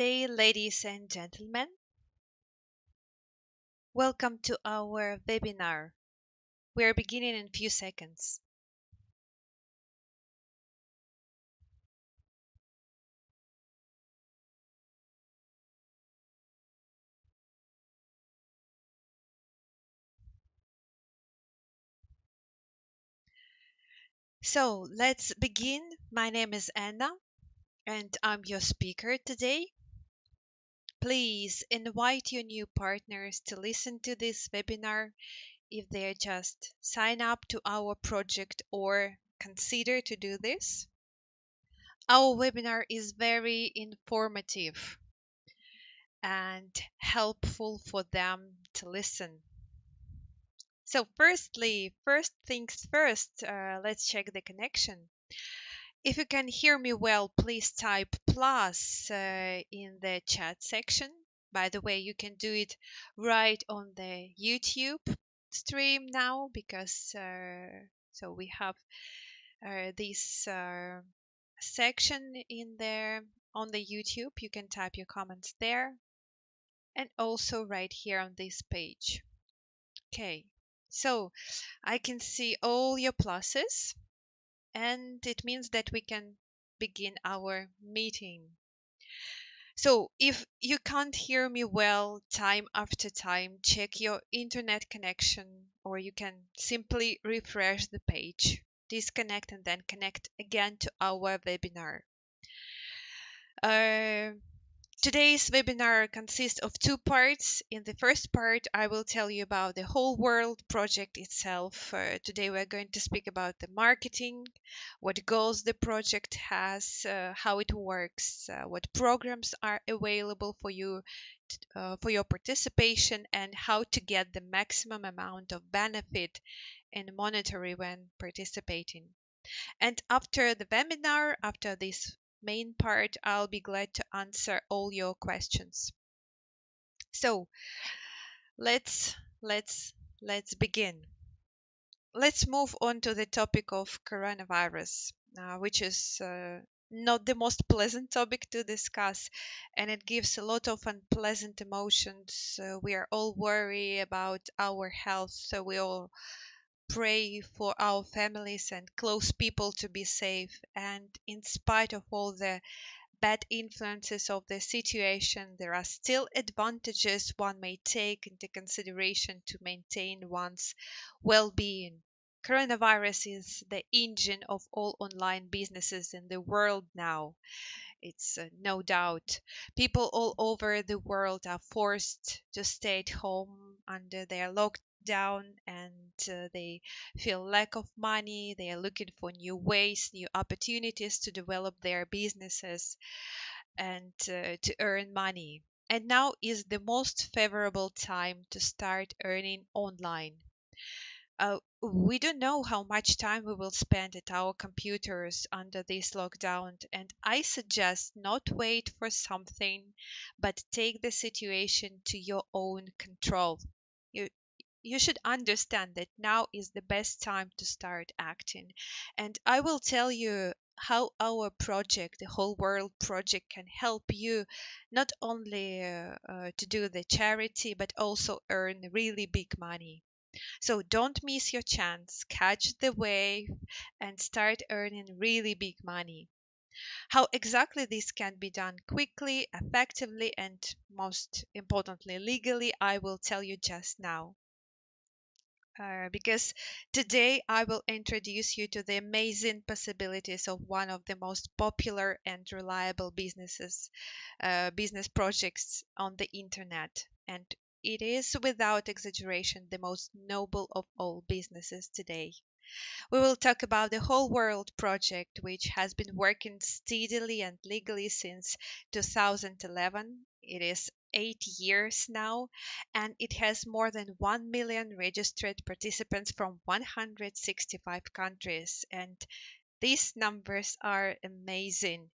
Day, ladies and gentlemen. Welcome to our webinar. We're beginning in a few seconds. So let's begin. My name is Anna and I'm your speaker today. Please invite your new partners to listen to this webinar if they just sign up to our project or consider to do this. Our webinar is very informative and helpful for them to listen. So first things first, let's check the connection. If you can hear me well, please type plus in the chat section. By the way, you can do it right on the YouTube stream now because so we have this section in there on the YouTube. You can type your comments there and also right here on this page. Okay, so I can see all your pluses, and it means that we can begin our meeting. So if you can't hear me well time after time, check your internet connection, or you can simply refresh the page, disconnect, and then connect again to our webinar. Uh, Today's webinar consists of two parts. In the first part, I will tell you about the whole world project itself. Today, we're going to speak about the marketing, what goals the project has, how it works, what programs are available for you for your participation, and how to get the maximum amount of benefit and monetary when participating. And after the webinar, after this main part, I'll be glad to answer all your questions. So let's let's let's begin. Let's move on to the topic of coronavirus, which is not the most pleasant topic to discuss, and it gives a lot of unpleasant emotions. We are all worried about our health, so we all pray for our families and close people to be safe. And in spite of all the bad influences of the situation, there are still advantages one may take into consideration to maintain one's well being. Coronavirus is the engine of all online businesses in the world now. It's no doubt. People all over the world are forced to stay at home under their lockdown, and they feel lack of money. They are looking for new ways, new opportunities to develop their businesses and to earn money. And now is the most favorable time to start earning online. We don't know how much time we will spend at our computers under this lockdown, and I suggest not wait for something, but take the situation to your own control. You you should understand that now is the best time to start acting. And I will tell you how our project, the whole world project, can help you not only to do the charity, but also earn really big money. So don't miss your chance, catch the wave, and start earning really big money. How exactly this can be done quickly, effectively, and most importantly, legally, I will tell you just now. Because today I will introduce you to the amazing possibilities of one of the most popular and reliable business projects on the internet. And it is without exaggeration the most noble of all businesses today. We will talk about the Whole World project, which has been working steadily and legally since 2011. It is 8 years now, and it has more than 1 million registered participants from 165 countries. And these numbers are amazing.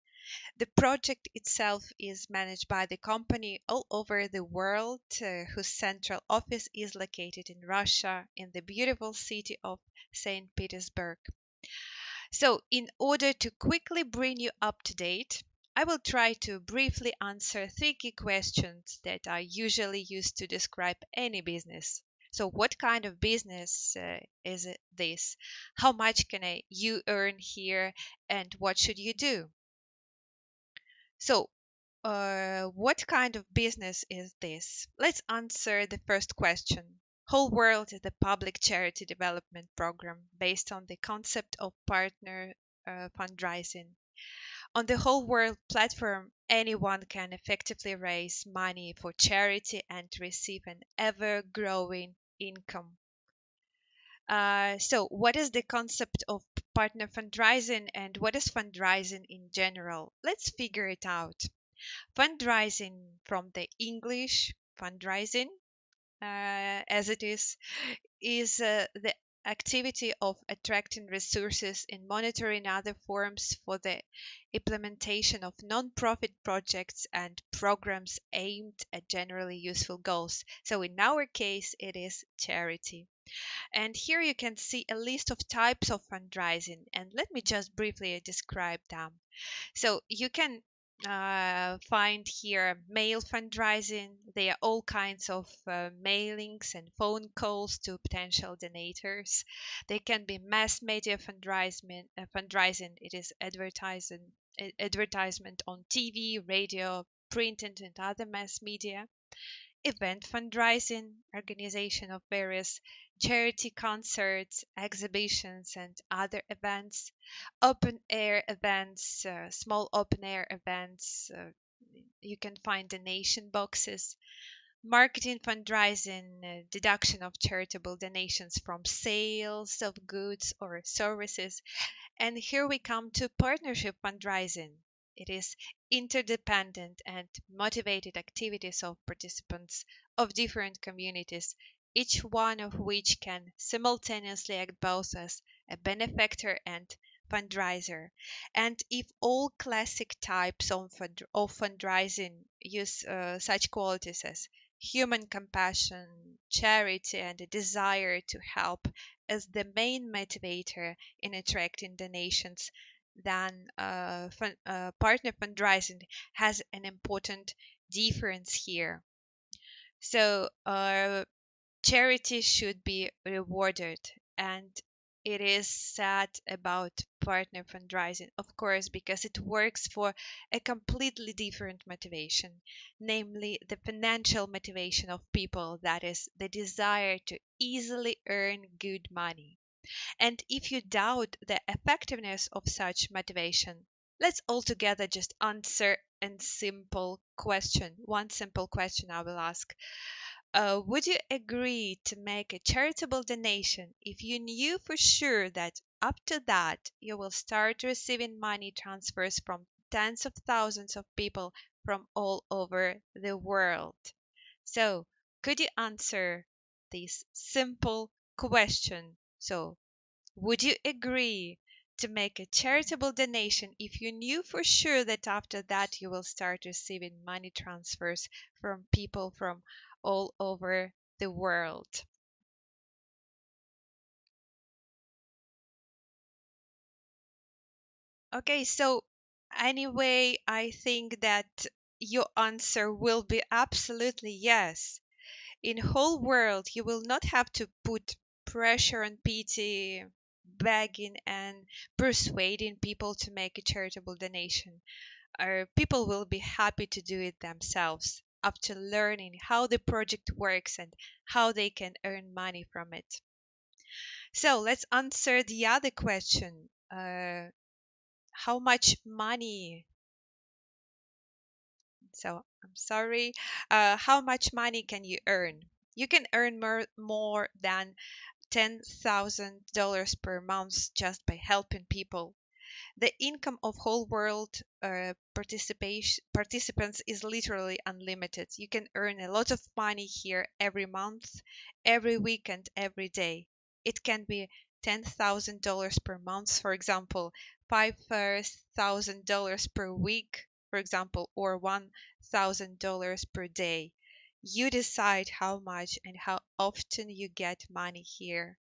The project itself is managed by the company all over the world, whose central office is located in Russia, in the beautiful city of St. Petersburg. So, in order to quickly bring you up to date, I will try to briefly answer three key questions that are usually used to describe any business. So, what kind of business is this? How much can you earn here, and what should you do? So, what kind of business is this? Let's answer the first question. Whole World is a public charity development program based on the concept of partner fundraising. On the Whole World platform, anyone can effectively raise money for charity and receive an ever growing income. So, what is the concept of partner fundraising and what is fundraising in general? Let's figure it out. Fundraising from the English fundraising, as it is the activity of attracting resources in monetary and other forms for the implementation of non-profit projects and programs aimed at generally useful goals. So in our case, it is charity. And here you can see a list of types of fundraising, and let me just briefly describe them. So you can find here mail fundraising. There are all kinds of mailings and phone calls to potential donators. They can be mass media fundraising. It is advertisement on TV, radio, print, and other mass media. Event fundraising, organization of various charity concerts, exhibitions, and other events, open air events, small open air events. You can find donation boxes, marketing fundraising, deduction of charitable donations from sales of goods or services. And here we come to partnership fundraising. It is interdependent and motivated activities of participants of different communities, each one of which can simultaneously act both as a benefactor and fundraiser. And if all classic types of fundraising use such qualities as human compassion, charity, and a desire to help as the main motivator in attracting donations, then partner fundraising has an important difference here. So, charity should be rewarded, and it is sad about partner fundraising, of course, because it works for a completely different motivation, namely the financial motivation of people, that is, the desire to easily earn good money. And if you doubt the effectiveness of such motivation, let's altogether just answer a simple question. One simple question I will ask. Would you agree to make a charitable donation if you knew for sure that after that you will start receiving money transfers from tens of thousands of people from all over the world? So, could you answer this simple question? So, would you agree to make a charitable donation if you knew for sure that after that you will start receiving money transfers from people from all over the world? Okay, so anyway, I think that your answer will be absolutely yes. In whole world, you will not have to put pressure on PT, begging and persuading people to make a charitable donation. Or people will be happy to do it themselves after learning how the project works and how they can earn money from it. So let's answer the other question. How much money? So I'm sorry. How much money can you earn? You can earn more than $10,000 per month just by helping people. The income of whole world participants is literally unlimited. You can earn a lot of money here every month, every week, and every day. It can be $10,000 per month, for example, $5,000 per week, for example, or $1,000 per day. You decide how much and how often you get money here.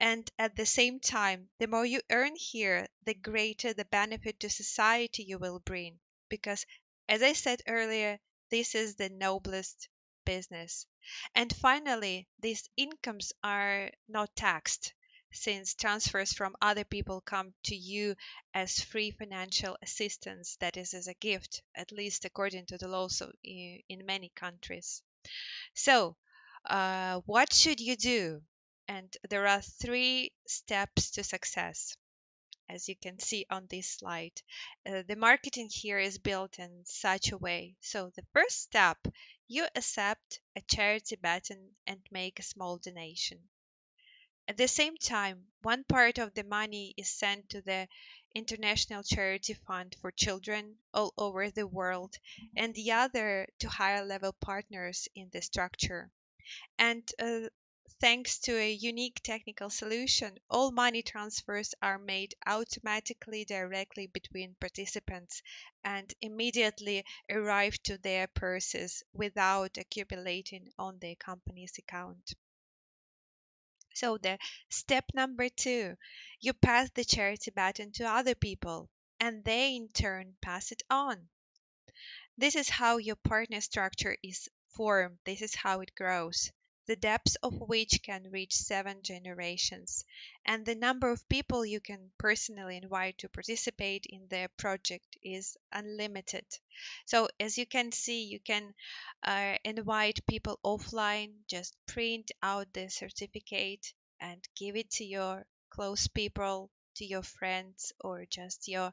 And at the same time, the more you earn here, the greater the benefit to society you will bring, because, as I said earlier, this is the noblest business. And finally, these incomes are not taxed since transfers from other people come to you as free financial assistance, that is, as a gift, at least according to the laws in many countries. So, what should you do? And there are three steps to success, as you can see on this slide. The marketing here is built in such a way. So, the first step, you accept a charity button and make a small donation. At the same time, one part of the money is sent to the International Charity Fund for Children all over the world, and the other to higher level partners in the structure. And thanks to a unique technical solution, all money transfers are made automatically directly between participants and immediately arrive to their purses without accumulating on the company's account. So the step number two, you pass the charity baton to other people and they in turn pass it on. This is how your partner structure is formed. This is how it grows, the depths of which can reach 7 generations. And the number of people you can personally invite to participate in the project is unlimited. So, as you can see, you can invite people offline, just print out the certificate and give it to your close people, to your friends, or just the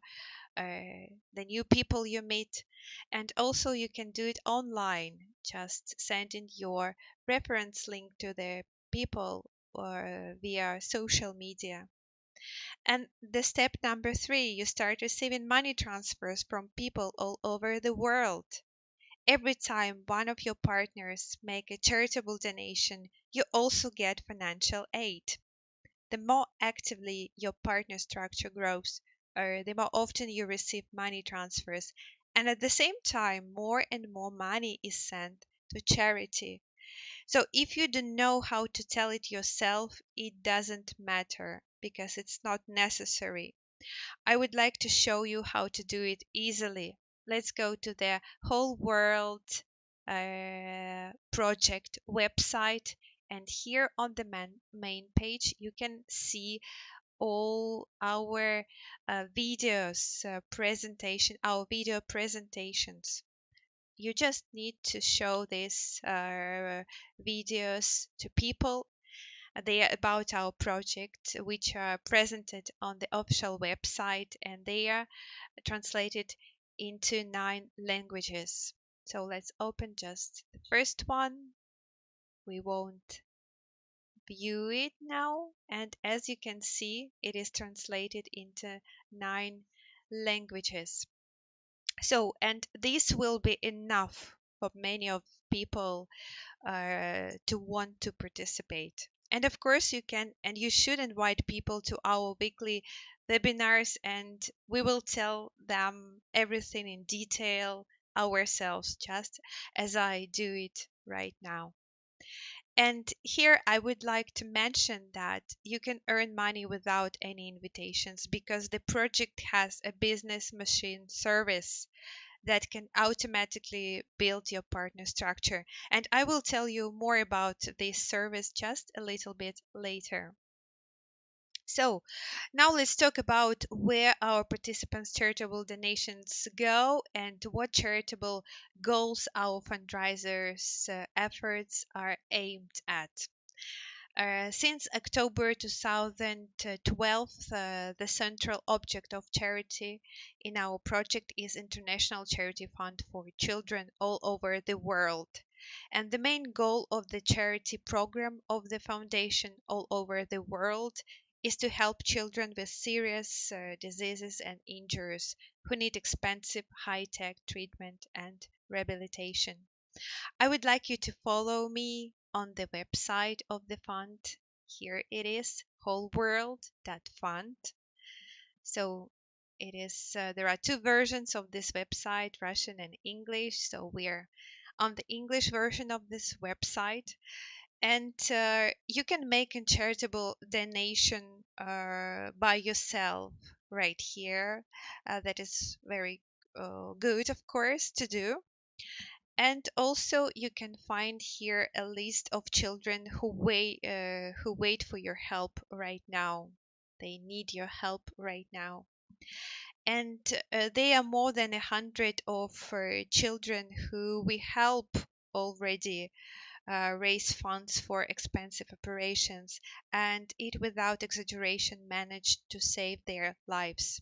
new people you meet. And also, you can do it online, just sending your reference link to the people or via social media. And the step number three, you start receiving money transfers from people all over the world. Every time one of your partners make a charitable donation, you also get financial aid. The more actively your partner structure grows, or the more often you receive money transfers, and at the same time, more and more money is sent to charity. So if you don't know how to tell it yourself, it doesn't matter because it's not necessary. I would like to show you how to do it easily. Let's go to the whole world project website, and here on the main page you can see all our videos presentation our video presentations. You just need to show these videos to people. They are about our project, which are presented on the official website, and they are translated into 9 languages. So let's open just the first one. We won't view it now, and as you can see, it is translated into 9 languages. So, and this will be enough for many of people to want to participate. And of course, you can and you should invite people to our weekly webinars, and we will tell them everything in detail ourselves, just as I do it right now. And here I would like to mention that you can earn money without any invitations because the project has a business machine service that can automatically build your partner structure. And I will tell you more about this service just a little bit later. So, now let's talk about where our participants' charitable donations go and what charitable goals our fundraisers' efforts are aimed at. Since October 2012, the central object of charity in our project is International Charity Fund for Children all over the world. And the main goal of the charity program of the foundation all over the world is to help children with serious diseases and injuries who need expensive high-tech treatment and rehabilitation. I would like you to follow me on the website of the fund. Here it is, wholeworld.fund. So it is there are two versions of this website, Russian and English. So we're on the English version of this website, and you can make a charitable donation by yourself right here. That is very good, of course, to do. And also, you can find here a list of children who wait for your help right now. They need your help right now. And there are more than 100 of children who we help already raise funds for expensive operations, and it, without exaggeration, managed to save their lives.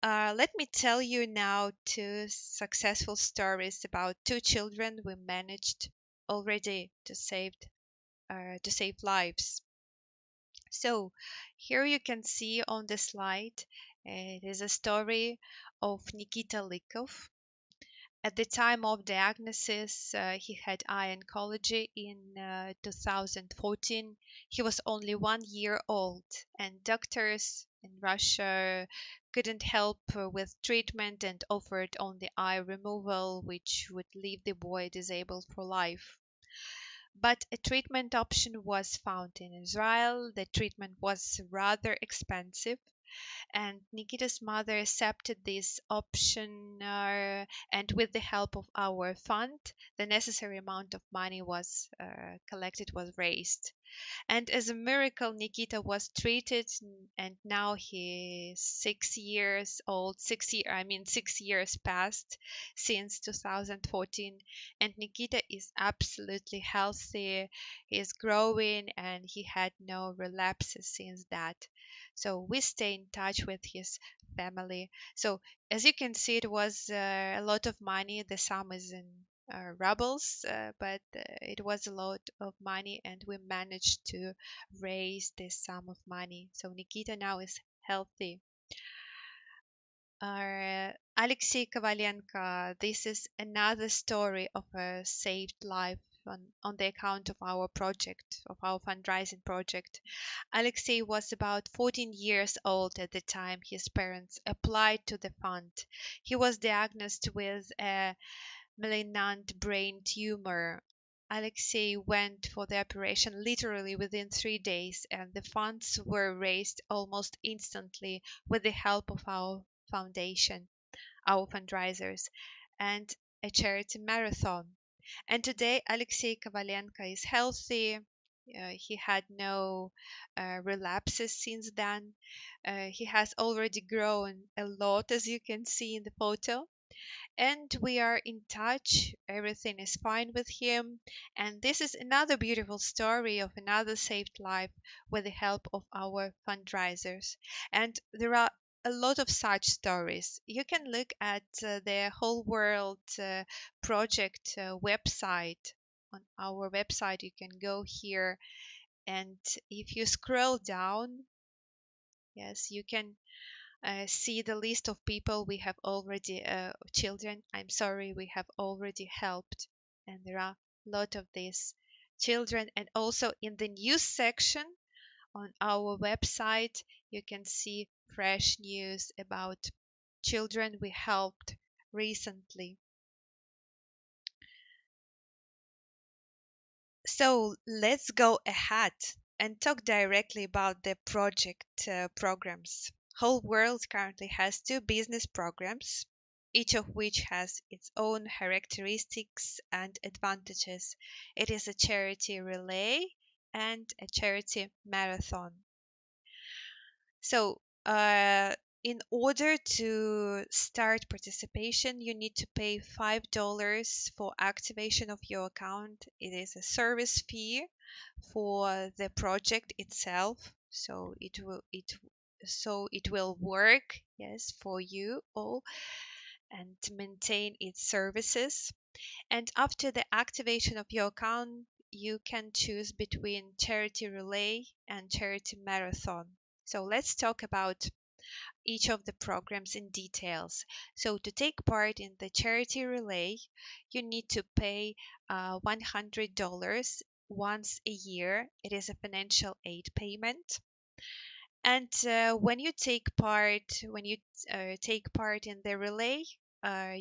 Let me tell you now two successful stories about two children we managed already to save lives. So here you can see on the slide, it is a story of Nikita Likov. At the time of diagnosis, he had eye oncology in 2014. He was only 1 year old, and doctors in Russia couldn't help with treatment and offered only eye removal, which would leave the boy disabled for life. But a treatment option was found in Israel. The treatment was rather expensive, and Nikita's mother accepted this option, and with the help of our fund, the necessary amount of money was collected, was raised. And as a miracle, Nikita was treated, and now he's 6 years old. 6 years passed since 2014, and Nikita is absolutely healthy. He's growing, and he had no relapses since that. So we stay in touch with his family. So as you can see, it was a lot of money. The sum is in rubles, but it was a lot of money, and we managed to raise this sum of money. So Nikita now is healthy. Alexei Kovalenko, this is another story of a saved life on the account of our project, of our fundraising project. Alexei was about 14 years old at the time his parents applied to the fund. He was diagnosed with a malignant brain tumor. Alexei went for the operation literally within 3 days, and the funds were raised almost instantly with the help of our foundation, our fundraisers, and a charity marathon. And today, Alexei Kovalenko is healthy. He had no relapses since then. He has already grown a lot, as you can see in the photo, and we are in touch. Everything is fine with him. And this is another beautiful story of another saved life with the help of our fundraisers. And there are a lot of such stories. You can look at the Whole World Project website. On our website, you can go here, and if you scroll down, yes, you can see the list of people we have already, children, I'm sorry, we have already helped. And there are a lot of these children. And also in the news section on our website, you can see fresh news about children we helped recently. So let's go ahead and talk directly about the project programs. Whole World currently has two business programs, each of which has its own characteristics and advantages. It is a charity relay and a charity marathon. So, in order to start participation, you need to pay $5 for activation of your account. It is a service fee for the project itself, so it will work, yes, for you all, and to maintain its services. And after the activation of your account, you can choose between charity relay and charity marathon. So let's talk about each of the programs in details. So to take part in the charity relay, you need to pay $100 once a year. It is a financial aid payment. And when you take part in the relay,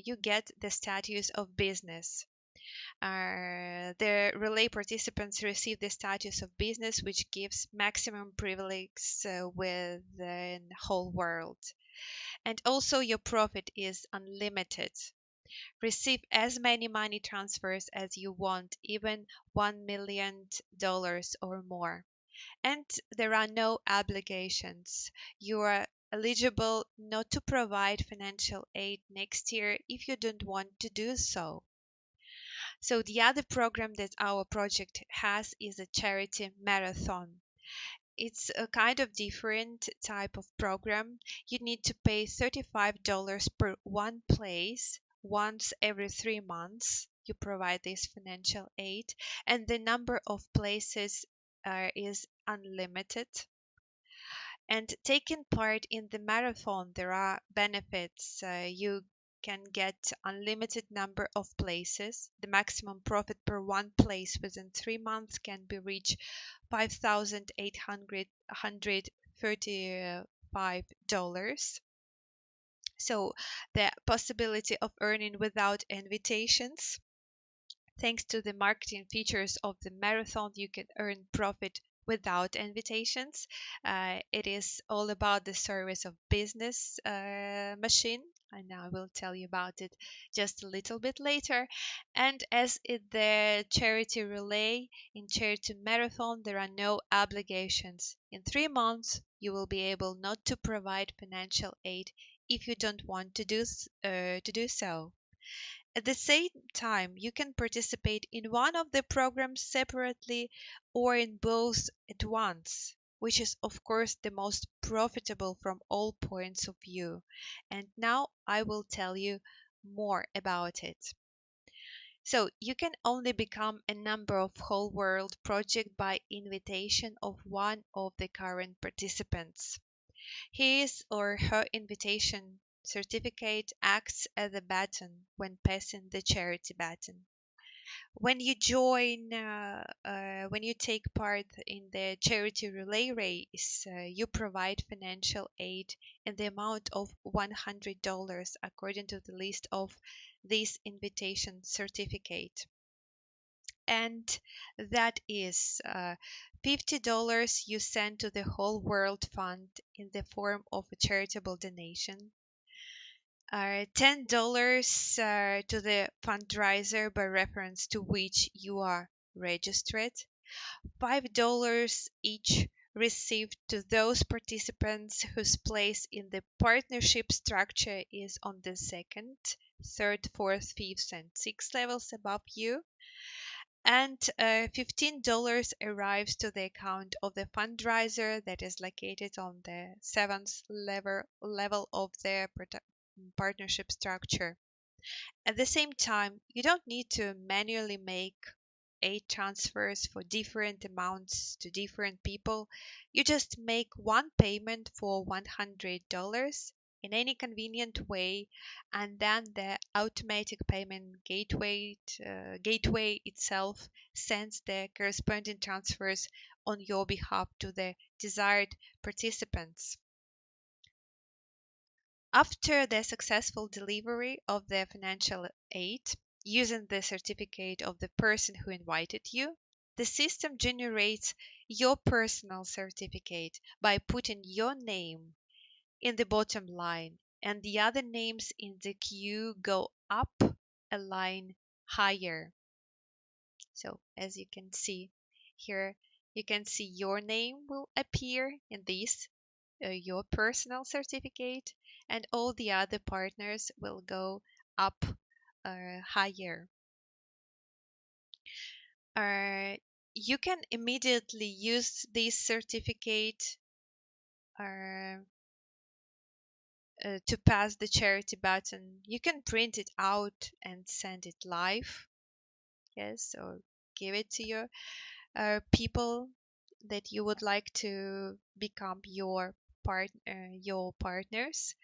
you get the status of business. The relay participants receive the status of business, which gives maximum privileges within the whole world. And also your profit is unlimited. Receive as many money transfers as you want, even $1 million or more. And there are no obligations. You are eligible not to provide financial aid next year if you don't want to do so. So, the other program that our project has is a charity marathon. It's a kind of different type of program. You need to pay $35 per one place once every 3 months. You provide this financial aid, and the number of places is unlimited. And taking part in the marathon, there are benefits. You can get unlimited number of places. The maximum profit per one place within 3 months can be reached $5,835. So the possibility of earning without invitations. Thanks to the marketing features of the marathon, you can earn profit without invitations. It is all about the service of business machine, and I will tell you about it just a little bit later. And as in the charity relay, in charity marathon, there are no obligations. In 3 months, you will be able not to provide financial aid if you don't want to do so. At the same time, you can participate in one of the programs separately or in both at once, which is, of course, the most profitable from all points of view. And now I will tell you more about it. So, you can only become a member of Whole World Project by invitation of one of the current participants. His or her invitation certificate acts as a button when passing the charity button. When you when you take part in the charity relay race, you provide financial aid in the amount of $100 according to the list of this invitation certificate. And that is $50 you send to the Whole World Fund in the form of a charitable donation, $10 to the fundraiser by reference to which you are registered, $5 each received to those participants whose place in the partnership structure is on the second, third, fourth, fifth, and sixth levels above you, and $15 arrives to the account of the fundraiser that is located on the seventh level of the partnership structure. At the same time, you don't need to manually make 8 transfers for different amounts to different people. You just make one payment for $100 in any convenient way, and then the automatic payment gateway itself sends the corresponding transfers on your behalf to the desired participants. After the successful delivery of the financial aid, using the certificate of the person who invited you, the system generates your personal certificate by putting your name in the bottom line, and the other names in the queue go up a line higher. So, as you can see here, you can see your name will appear in this your personal certificate, and all the other partners will go up higher. Uh, you can immediately use this certificate uh, to pass the charity button. You can print it out and send it live, yes, or give it to your people that you would like to become your partners.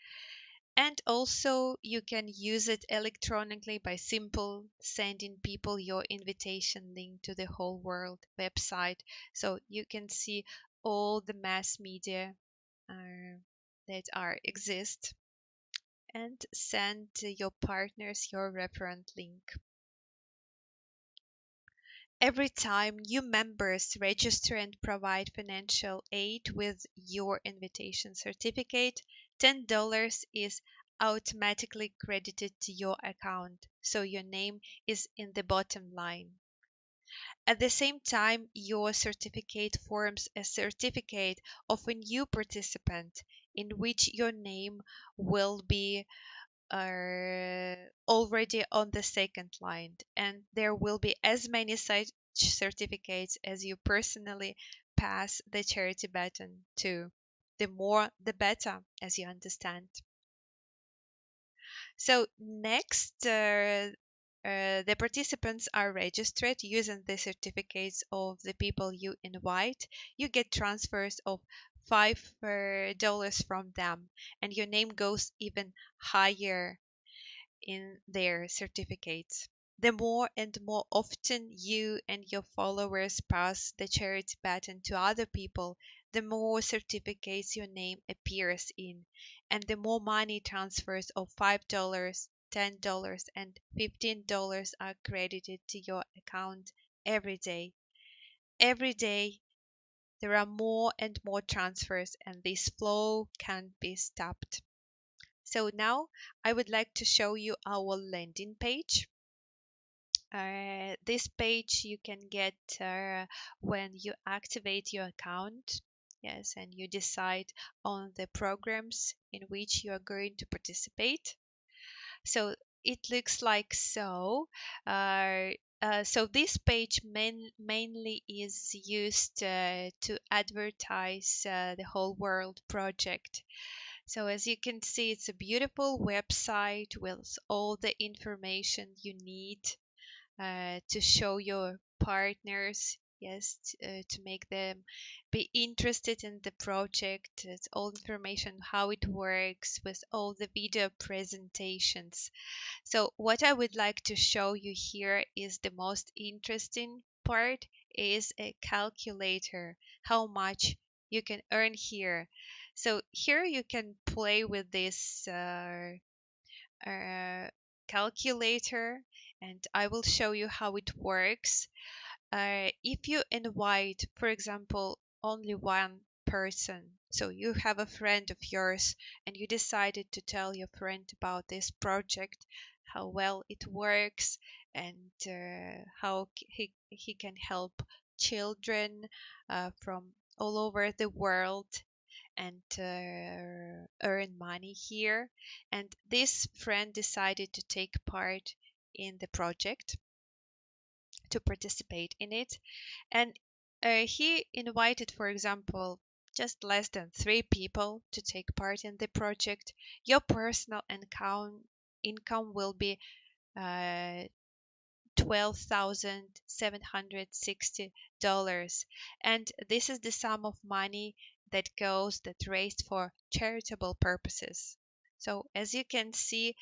And also you can use it electronically by simple sending people your invitation link to the Whole World website, so you can see all the mass media that are exist, and send your partners your reference link. Every time new members register and provide financial aid with your invitation certificate, $10 is automatically credited to your account, so your name is in the bottom line. At the same time, your certificate forms a certificate of a new participant in which your name will be already on the second line, and there will be as many such certificates as you personally pass the charity baton to. The more, the better, as you understand. So next, the participants are registered using the certificates of the people you invite. You get transfers of $5 from them, and your name goes even higher in their certificates. The more and more often you and your followers pass the charity baton to other people, the more certificates your name appears in, and the more money transfers of $5, $10, and $15 are credited to your account every day. Every day, there are more and more transfers, and this flow can't be stopped. So now I would like to show you our landing page. This page you can get when you activate your account. Yes, and you decide on the programs in which you are going to participate. So it looks like so. So this page mainly is used to advertise the whole world project. So as you can see, it's a beautiful website with all the information you need to show your partners, yes, to make them be interested in the project. It's all information how it works with all the video presentations. So what I would like to show you here is the most interesting part is a calculator, how much you can earn here. So here you can play with this uh, calculator, and I will show you how it works. If you invite, for example, only one person, so you have a friend of yours and you decided to tell your friend about this project, how well it works, and how he can help children from all over the world and earn money here. And this friend decided to take part in the project, to participate in it. And he invited, for example, just less than 3 people to take part in the project. Your personal income will be uh, $12,760. And this is the sum of money that raised for charitable purposes. So as you can see,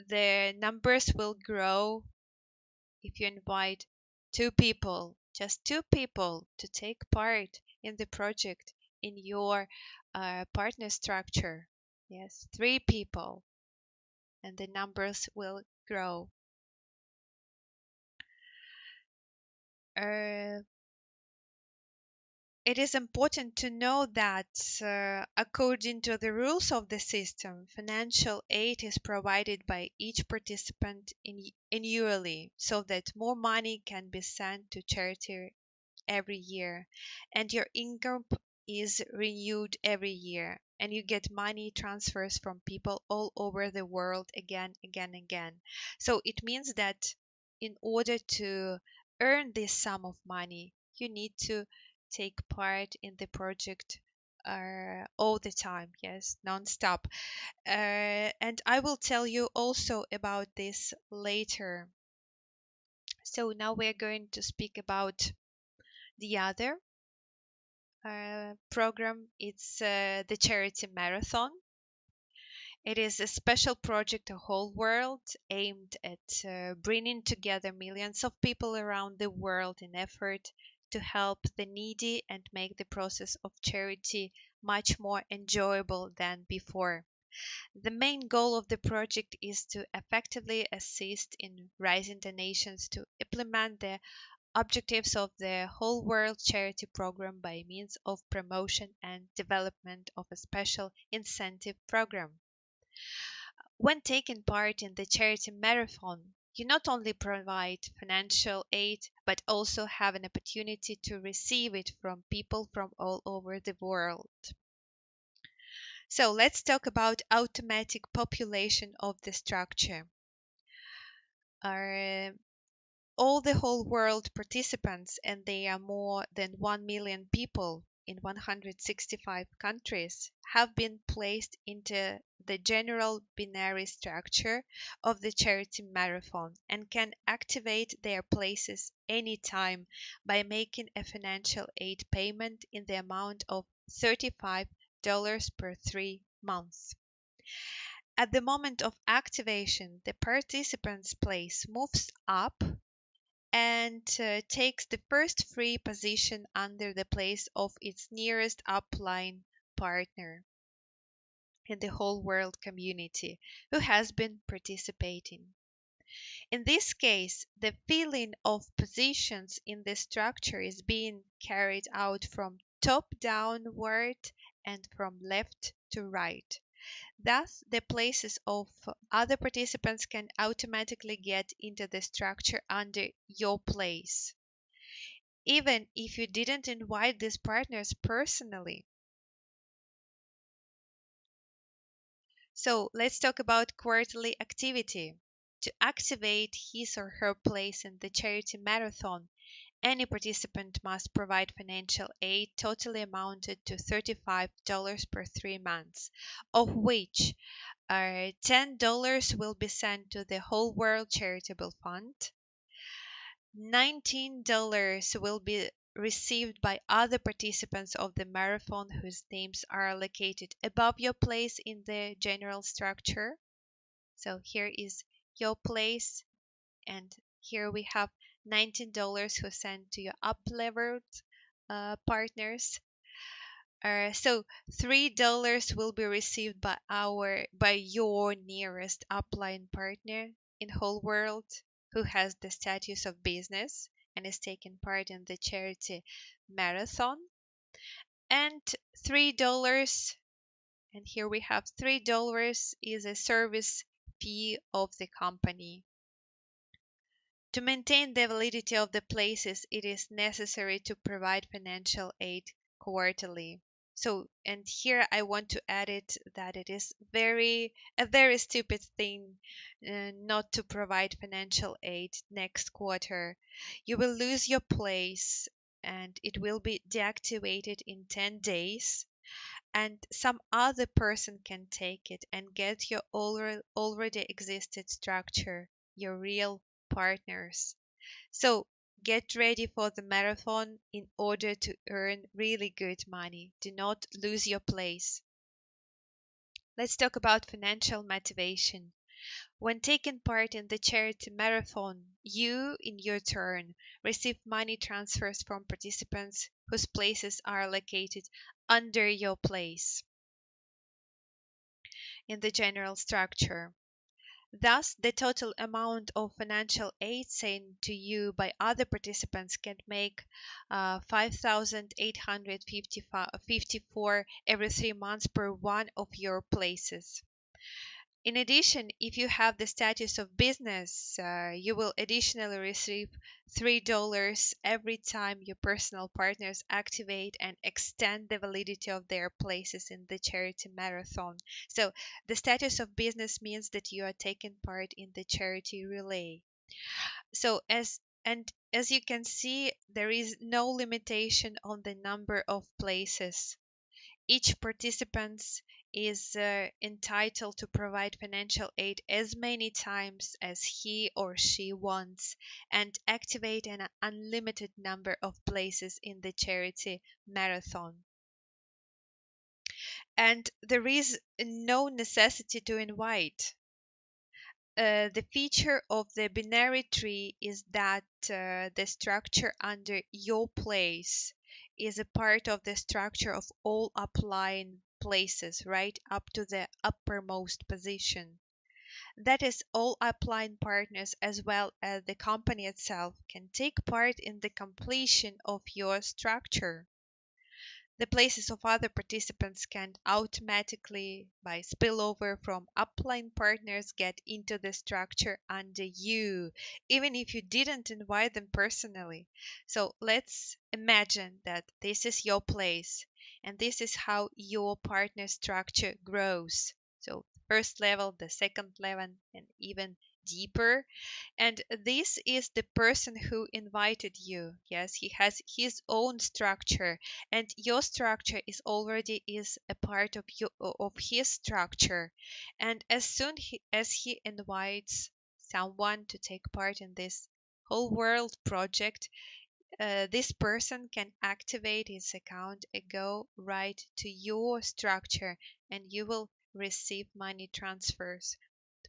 the numbers will grow if you invite 2 people, just 2 people to take part in the project in your partner structure. Yes, 3 people, and the numbers will grow. Uh, It is important to know that, according to the rules of the system, financial aid is provided by each participant annually so that more money can be sent to charity every year, and your income is renewed every year, and you get money transfers from people all over the world again. So it means that in order to earn this sum of money, you need to take part in the project all the time, yes, non-stop. And I will tell you also about this later. So now we're going to speak about the other program. It's the charity marathon. It is a special project, a whole world, aimed at bringing together millions of people around the world in effort to help the needy and make the process of charity much more enjoyable than before. The main goal of the project is to effectively assist in raising donations to implement the objectives of the Whole World Charity Program by means of promotion and development of a special incentive program. When taking part in the charity marathon, you not only provide financial aid but also have an opportunity to receive it from people from all over the world. So let's talk about automatic population of the structure. Our all the whole world participants, and they are more than 1 million people in 165 countries, have been placed into the general binary structure of the charity marathon and can activate their places anytime by making a financial aid payment in the amount of $35 per 3 months. At the moment of activation, the participant's place moves up and takes the first free position under the place of its nearest upline partner in the whole world community who has been participating. In this case, the filling of positions in the structure is being carried out from top downward and from left to right. Thus, the places of other participants can automatically get into the structure under your place, even if you didn't invite these partners personally. So, let's talk about quarterly activity. To activate his or her place in the charity marathon, any participant must provide financial aid totally amounted to $35 per 3 months, of which $10 will be sent to the Whole World Charitable Fund. $19 will be received by other participants of the marathon whose names are located above your place in the general structure. So here is your place, and here we have $19 who sent to your up-leveled partners. So $3 will be received by your nearest upline partner in whole world who has the status of business and is taking part in the charity marathon. And $3, and here we have $3 is a service fee of the company. To maintain the validity of the places, it is necessary to provide financial aid quarterly. So, and here I want to add it that it is a very stupid thing not to provide financial aid next quarter. You will lose your place and it will be deactivated in 10 days, and some other person can take it and get your already existed structure, your real partners. So get ready for the marathon in order to earn really good money. Do not lose your place. Let's talk about financial motivation. When taking part in the charity marathon, you, in your turn, receive money transfers from participants whose places are located under your place in the general structure. Thus, the total amount of financial aid sent to you by other participants can make 5,854 every 3 months per one of your places. In addition, if you have the status of business, you will additionally receive $3 every time your personal partners activate and extend the validity of their places in the charity marathon. So, the status of business means that you are taking part in the charity relay. So, as you can see, there is no limitation on the number of places. Each participant is entitled to provide financial aid as many times as he or she wants and activate an unlimited number of places in the charity marathon. And there is no necessity to invite. The feature of the binary tree is that the structure under your place is a part of the structure of all upline places, right up to the uppermost position. That is, all upline partners as well as the company itself can take part in the completion of your structure. The places of other participants can automatically, by spillover from upline partners, get into the structure under you, even if you didn't invite them personally. So let's imagine that this is your place, and this is how your partner structure grows. So, first level, the second level, and even deeper. And this is the person who invited you. Yes, he has his own structure, and your structure is a part of his structure. And as soon as he invites someone to take part in this whole world project, this person can activate his account and go right to your structure, and you will receive money transfers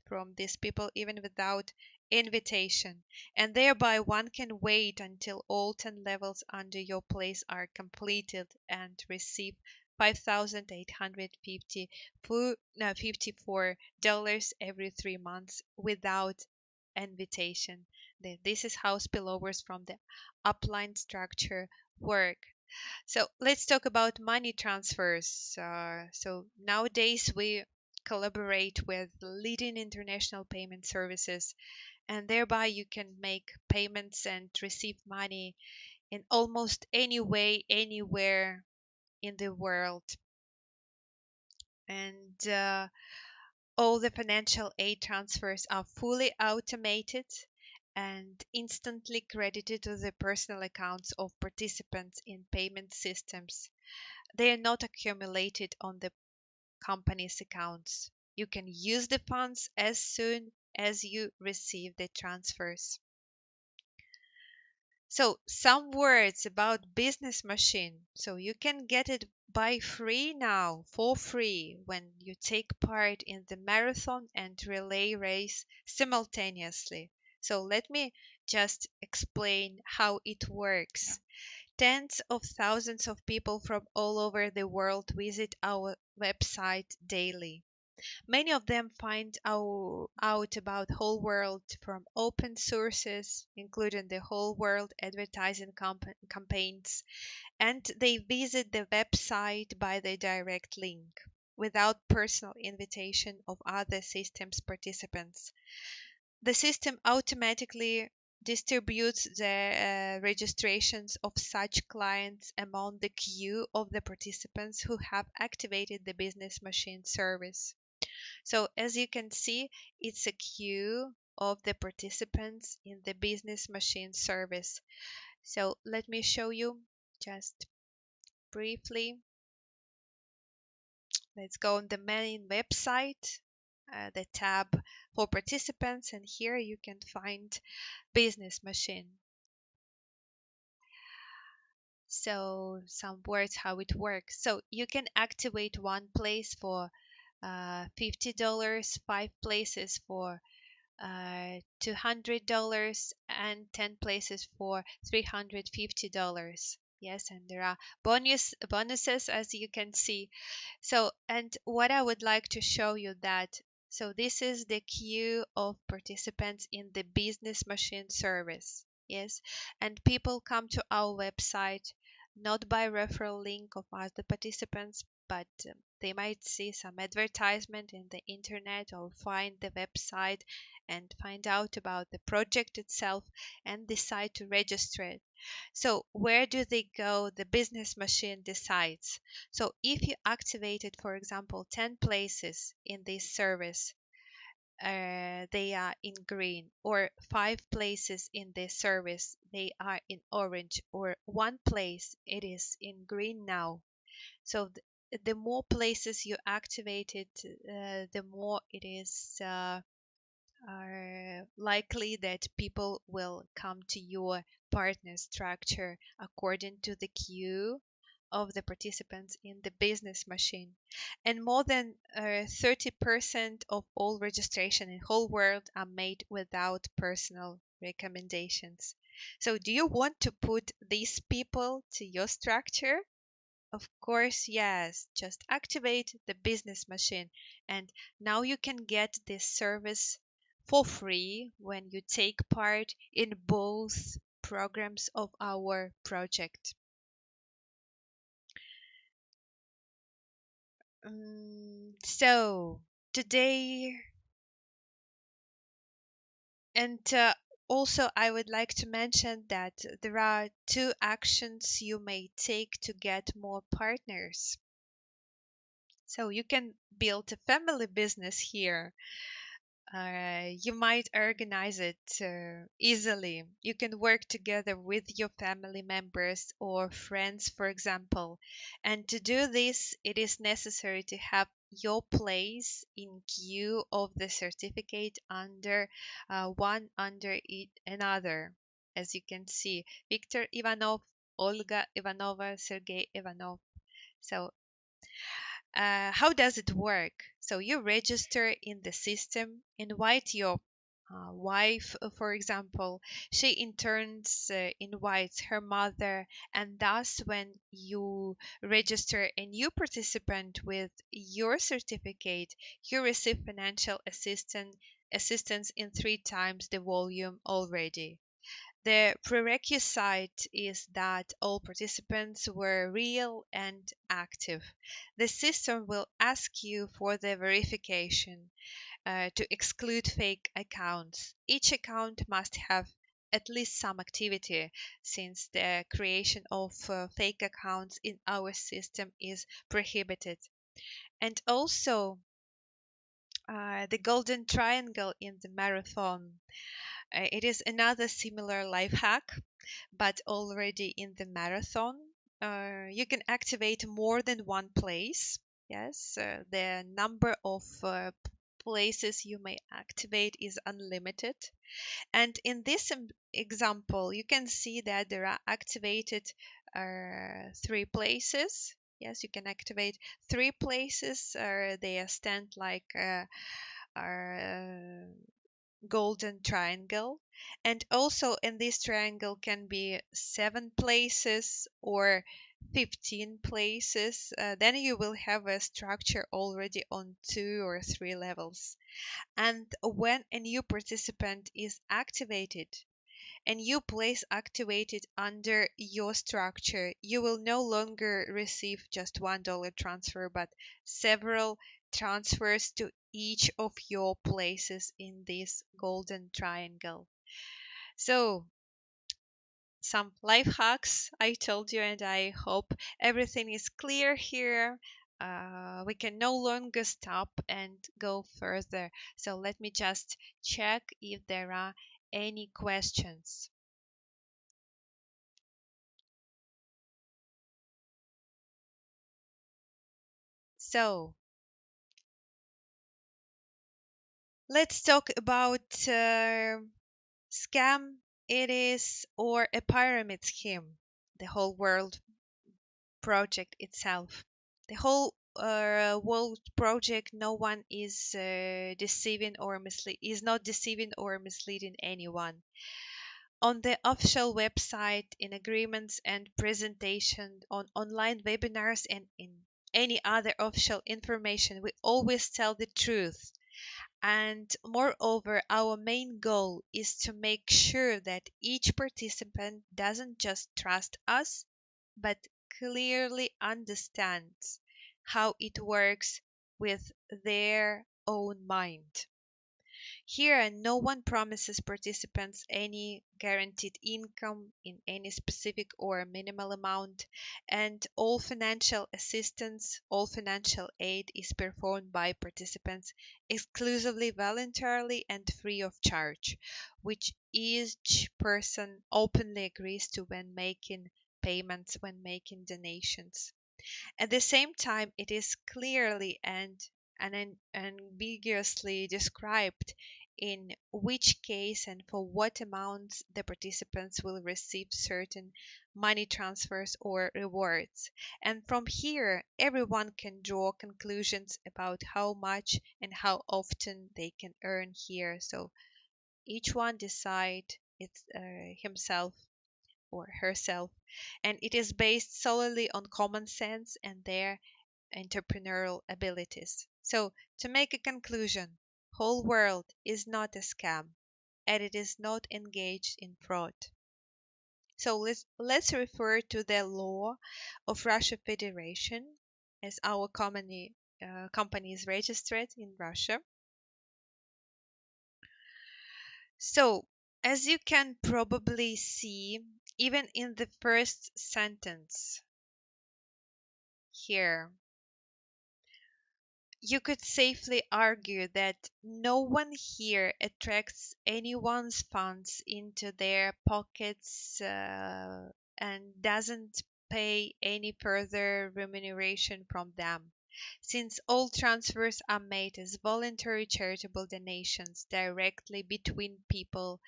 from these people even without invitation, and thereby one can wait until all 10 levels under your place are completed and receive 5,850 no, $54 every 3 months without invitation. This is how spillovers from the upline structure work. So let's talk about money transfers. So nowadays we collaborate with leading international payment services, and thereby you can make payments and receive money in almost any way, anywhere in the world. And all the financial aid transfers are fully automated and instantly credited to the personal accounts of participants in payment systems. They are not accumulated on the company's accounts. You can use the funds as soon as you receive the transfers. So, some words about Business Machine. So, you can get it by free now, for free, when you take part in the marathon and relay race simultaneously. So, let me just explain how it works. Tens of thousands of people from all over the world visit our website daily. Many of them find out about Whole World from open sources, including the Whole World advertising campaigns, and they visit the website by the direct link without personal invitation of other systems participants. The system automatically distributes the registrations of such clients among the queue of the participants who have activated the Business Machine service. So as you can see, it's a queue of the participants in the Business Machine service. So let me show you just briefly. Let's go on the main website, the tab for participants, and here you can find Business Machine. So some words how it works. So you can activate one place for $50, five places for $200, and 10 places for $350. Yes, and there are bonuses as you can see. So, and what I would like to show you that, so this is the queue of participants in the Business Machine service. Yes, and people come to our website not by referral link of other participants, but they might see some advertisement in the internet or find the website and find out about the project itself and decide to register it. So where do they go? The Business Machine decides. So if you activated, for example, 10 places in this service, they are in green, or 5 places in this service, they are in orange, or one place, it is in green now. So the more places you activated, the more it is are likely that people will come to your partner structure according to the queue of the participants in the Business Machine. And more than 30% of all registration in whole world are made without personal recommendations. So do you want to put these people to your structure? Of course, yes. Just activate the business machine, and now you can get this service for free when you take part in both programs of our project. So, today, and also I would like to mention that there are two actions you may take to get more partners. So, you can build a family business here. You might organize it easily. You can work together with your family members or friends, for example. And to do this, it is necessary to have your place in queue of the certificate under one under another. As you can see, Viktor Ivanov, Olga Ivanova, Sergey Ivanov. So how does it work? So you register in the system, invite your wife, for example. She in turns invites her mother, and thus, when you register a new participant with your certificate, you receive financial assistance in three times the volume already. The prerequisite is that all participants were real and active. The system will ask you for the verification to exclude fake accounts. Each account must have at least some activity, since the creation of fake accounts in our system is prohibited. And also, the golden triangle in the marathon. It is another similar life hack, but already in the marathon. You can activate more than one place. Yes, the number of places you may activate is unlimited. And in this example, you can see that there are activated three places. Yes, you can activate three places. They stand like uh, golden triangle, and also in this triangle can be 7 places or 15 places. Then you will have a structure already on 2 or 3 levels. And when a new participant is activated, a new place activated under your structure, you will no longer receive just $1 transfer, but several transfers to each of your places in this golden triangle. So, some life hacks I told you, and I hope everything is clear here. We can no longer stop and go further. So, let me just check if there are any questions. So, let's talk about scam it is or a pyramid scheme, the whole world project itself. The whole world project, no one is is not deceiving or misleading anyone. On the official website, in agreements and presentation, on online webinars, and in any other official information, we always tell the truth. And moreover, our main goal is to make sure that each participant doesn't just trust us, but clearly understands how it works with their own mind. Here, no one promises participants any guaranteed income in any specific or minimal amount, and all financial assistance, all financial aid is performed by participants exclusively voluntarily and free of charge, which each person openly agrees to when making payments, when making donations. At the same time, it is clearly and unambiguously described in which case and for what amounts the participants will receive certain money transfers or rewards. And from here, everyone can draw conclusions about how much and how often they can earn here. So each one decide it himself. or herself, and it is based solely on common sense and their entrepreneurial abilities. So, to make a conclusion, whole world is not a scam and it is not engaged in fraud. So let's refer to the law of Russia Federation as our company is registered in Russia. So, as you can probably see, even in the first sentence here, you could safely argue that no one here attracts anyone's funds into their pockets and doesn't pay any further remuneration from them, since all transfers are made as voluntary charitable donations directly between people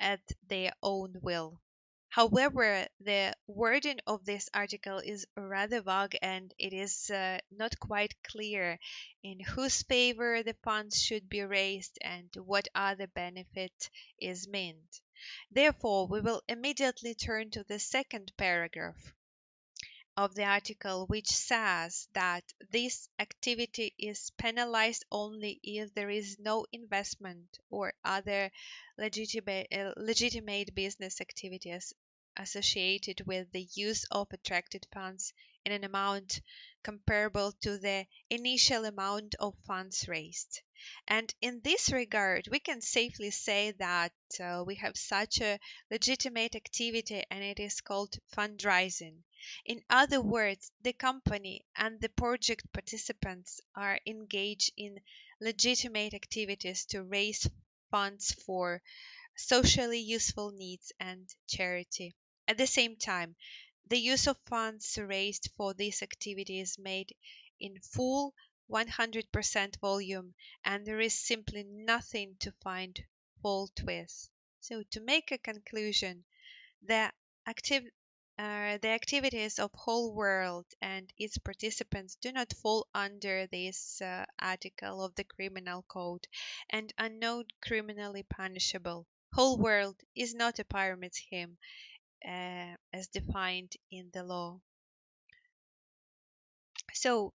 at their own will. However, the wording of this article is rather vague and it is not quite clear in whose favor the funds should be raised and what other benefit is meant. Therefore, we will immediately turn to the second paragraph of the article, which says that this activity is penalized only if there is no investment or other legitimate business activities associated with the use of attracted funds in an amount comparable to the initial amount of funds raised. And in this regard, we can safely say that we have such a legitimate activity and it is called fundraising. In other words, the company and the project participants are engaged in legitimate activities to raise funds for socially useful needs and charity. At the same time, the use of funds raised for this activity is made in full 100% volume, and there is simply nothing to find fault with. So, to make a conclusion, the active the activities of whole world and its participants do not fall under this article of the criminal code and are not criminally punishable. Whole world is not a pyramid scheme as defined in the law. So,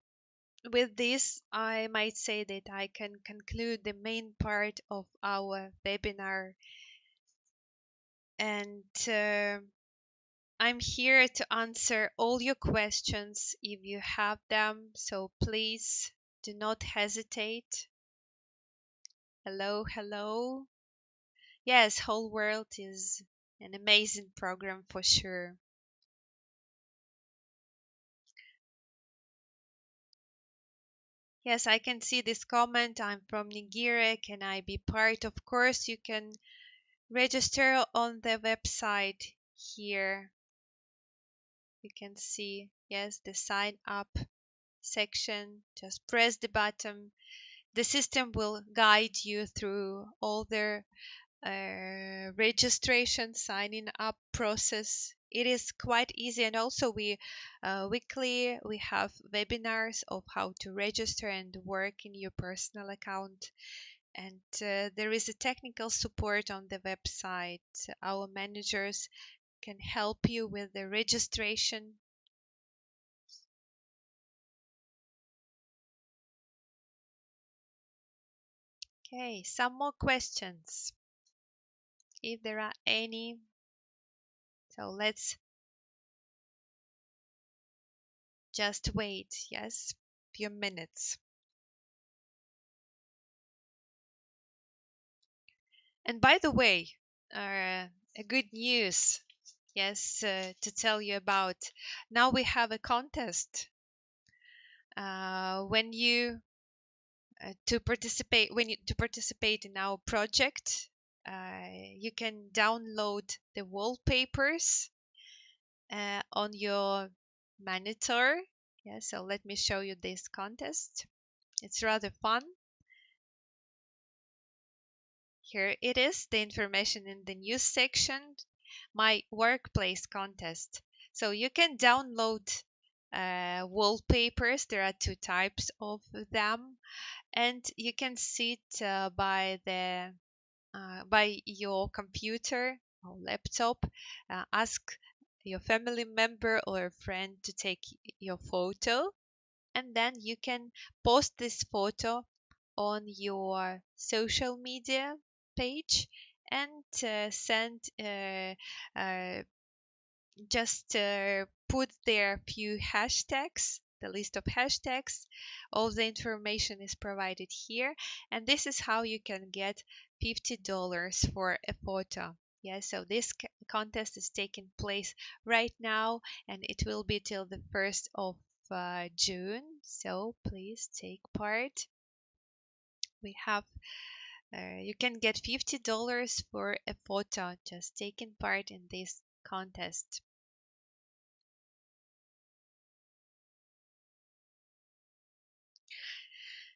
with this, I might say that I can conclude the main part of our webinar, and I'm here to answer all your questions if you have them, so please do not hesitate. Hello, hello. Yes, Whole World is an amazing program for sure. Yes, I can see this comment. I'm from Nigeria. Can I be part? Of course, you can register on the website here. You can see, yes, the sign up section. Just press the button. The system will guide you through all the registration signing up process. It is quite easy, and also weekly we have webinars of how to register and work in your personal account, and there is a technical support on the website. Our managers can help you with the registration. Okay, some more questions if there are any. So let's just wait, yes, few minutes. And by the way, a good news, yes, to tell you about. Now we have a contest. When you to participate in our project, you can download the wallpapers on your monitor. Yeah, so let me show you this contest. It's rather fun. Here it is, the information in the news section, my workplace contest. So you can download wallpapers. There are two types of them, and you can sit by your computer or laptop. Ask your family member or friend to take your photo, and then you can post this photo on your social media page and send just put there a few hashtags, the list of hashtags. All the information is provided here, and this is how you can get $50 for a photo. Yeah, so this contest is taking place right now, and it will be till the 1st of June. So please take part. We have you can get $50 for a photo just taking part in this contest.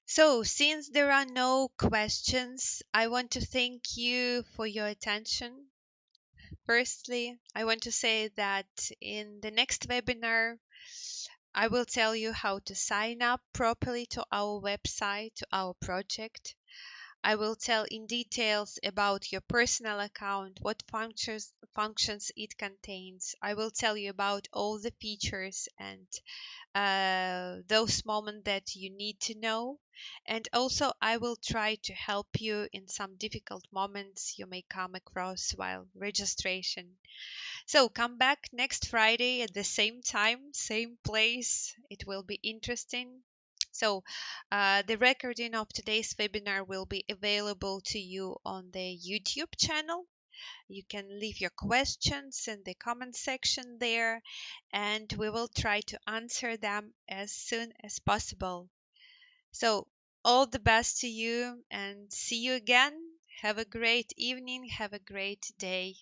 So, since there are no questions, I want to thank you for your attention. Firstly, I want to say that in the next webinar, I will tell you how to sign up properly to our website, to our project. I will tell in details about your personal account, what functions it contains. I will tell you about all the features and those moments that you need to know. And also, I will try to help you in some difficult moments you may come across while registration. So come back next Friday at the same time, same place. It will be interesting. So, the recording of today's webinar will be available to you on the YouTube channel. You can leave your questions in the comment section there, and we will try to answer them as soon as possible. So, all the best to you, and see you again. Have a great evening. Have a great day.